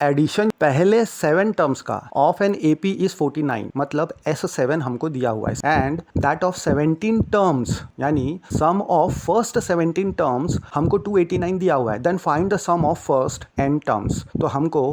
Addition पहले 7 terms का of an AP is 49, मतलब S7 हमको दिया हुआ है एंड दैट ऑफ 17 टर्म्स, यानी सम ऑफ फर्स्ट 17 टर्म्स हमको 289 दिया हुआ है। Then find the sum of first n terms. तो हमको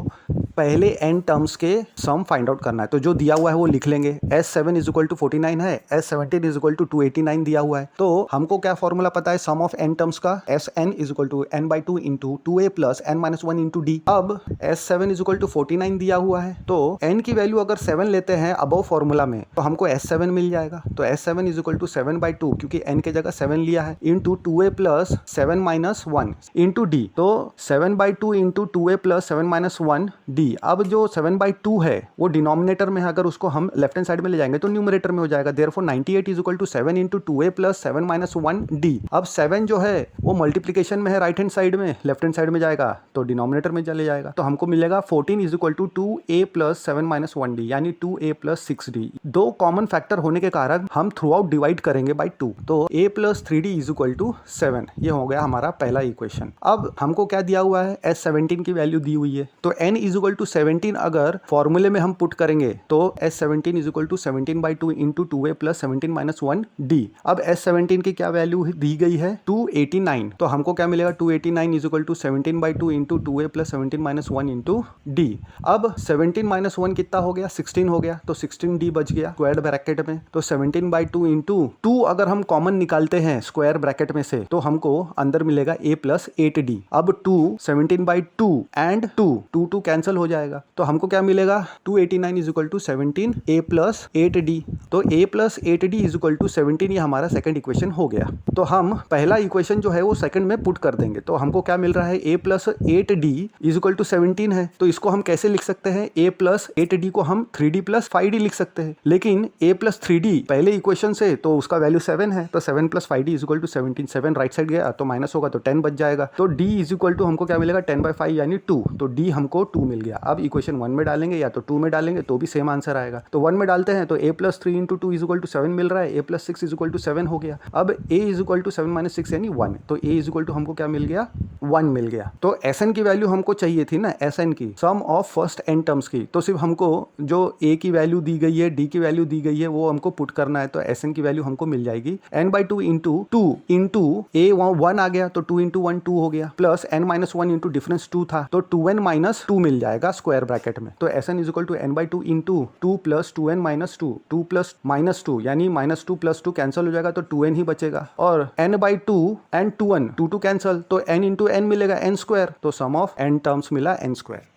पहले n टर्म्स के सम फाइंड आउट करना है। तो जो दिया हुआ है वो लिख लेंगे। S7 इज इक्वल टू 49 है, S17 इज इक्वल टू 289 दिया हुआ है। तो हमको क्या फॉर्मूला पता है सम ऑफ n टर्म्स का, Sn is equal to n/2 into 2a plus n-1 into d। अब S7 इज इक्वल टू 49 दिया हुआ है, तो n की वैल्यू अगर 7 लेते हैं अबव फॉर्मूला में तो हमको S7 मिल जाएगा। तो S7 इज इक्वल टू 7/2, क्योंकि n के जगह 7 लिया है, into 2a plus 7-1 into d। तो 7/2 इंटू 2a प्लस 7-1 d। अब जो 7/2 है वो डिनोमिनेटर में है, अगर उसको हम लेफ्ट हैंड साइड में ले जाएंगे तो न्यूमरेटर में हो जाएगा। Therefore 98 is equal to 7 into 2a plus 7-1 d। अब 7 जो है वो मल्टीप्लीकेशन में है राइट हैंड साइड में, लेफ्ट हैंड साइड में जाएगा तो डिनोमिनेटर में चले जाएगा। तो हमको मिलेगा 14 is equal to 2a plus 7-1 d, यानी 2a प्लस 6d। दो कॉमन फैक्टर होने के कारण हम थ्रू आउट डिवाइड करेंगे बाई 2, तो a plus 3d is equal to 7। ये हो गया हमारा पहला इक्वेशन। अब हमको क्या दिया हुआ है, S17 की वैल्यू दी हुई है, तो n इज इक्वल टू 17 अगर फॉर्मूले में हम पुट करेंगे तो S17 is equal to 17/2 into 2a plus 17-1 d। अब S17 की क्या वैल्यू दी गई है, 289। तो हमको क्या मिलेगा, 289 is equal to 17/2 into 2a plus 17-1 into d। अब 17-1 कितना हो गया, 16 हो गया, तो 16d बच गया स्क्वायर ब्रैकेट में। तो 17/2 इंटू 2 अगर हम कॉमन निकालते हैं स्क्वायर ब्रैकेट में से तो हमको अंदर मिलेगा a प्लस 8d। अब 2 17/2 एंड 2 कैंसिल हो जाएगा, तो हमको क्या मिलेगा, 289 is equal to 17a plus 8d। तो a plus 8d is equal to 17, ये हमारा सेकंड इक्वेशन हो गया। तो हम पहला इक्वेशन जो है वो सेकंड में पुट कर देंगे। तो हमको क्या मिल रहा है, a plus 8d is equal to 17 है, तो इसको हम कैसे लिख सकते हैं, a प्लस 8d को हम 3d प्लस 5d लिख सकते हैं। लेकिन a प्लस 3d पहले इक्वेशन से तो उसका वैल्यू 7 है, तो 7 plus 5d is equal to 17। 7 right side गया तो माइनस होगा तो 10 बच जाएगा। तो d इज इक्वल टू हमको क्या मिलेगा, 10/5 यानी 2। तो d हमको 2 मिल गया। अब इक्वेशन 1 में डालेंगे या तो 2 में डालेंगे तो भी सेम आंसर आएगा। तो 1 में डालते हैं तो a plus 3 into 2 is equal to 7 मिल रहा है, a plus 6 is equal to 7 हो गया। अब a इज इक्वल टू 7-6 यानी 1, तो a इज इक्वल टू हमको क्या मिल गया, 1 मिल गया। तो Sn की वैल्यू हमको चाहिए थी ना, Sn की सम ऑफ फर्स्ट n टर्म्स की, तो सिर्फ हमको जो a की वैल्यू दी गई है, d की वैल्यू दी गई है, वो हमको पुट करना है। तो Sn की वैल्यू हमको मिल जाएगी n/2 इंटू 2 इंटू a 1 आ गया, तो 2 इंटू 1 2 हो गया, प्लस n-1 इंटू डिफरेंस 2 था तो 2n माइनस 2 मिल जाएगा स्क्वायर ब्रैकेट में। तो Sn is equal to n/2 into 2 plus 2n minus 2, 2 plus minus 2 यानी माइनस 2 प्लस 2 कैंसिल हो जाएगा तो 2n ही बचेगा, और n/2 एंड 2n 2 कैंसिल, तो n इंटू n मिलेगा n स्क्वायर, तो सम ऑफ n टर्म्स मिला n स्क्वायर।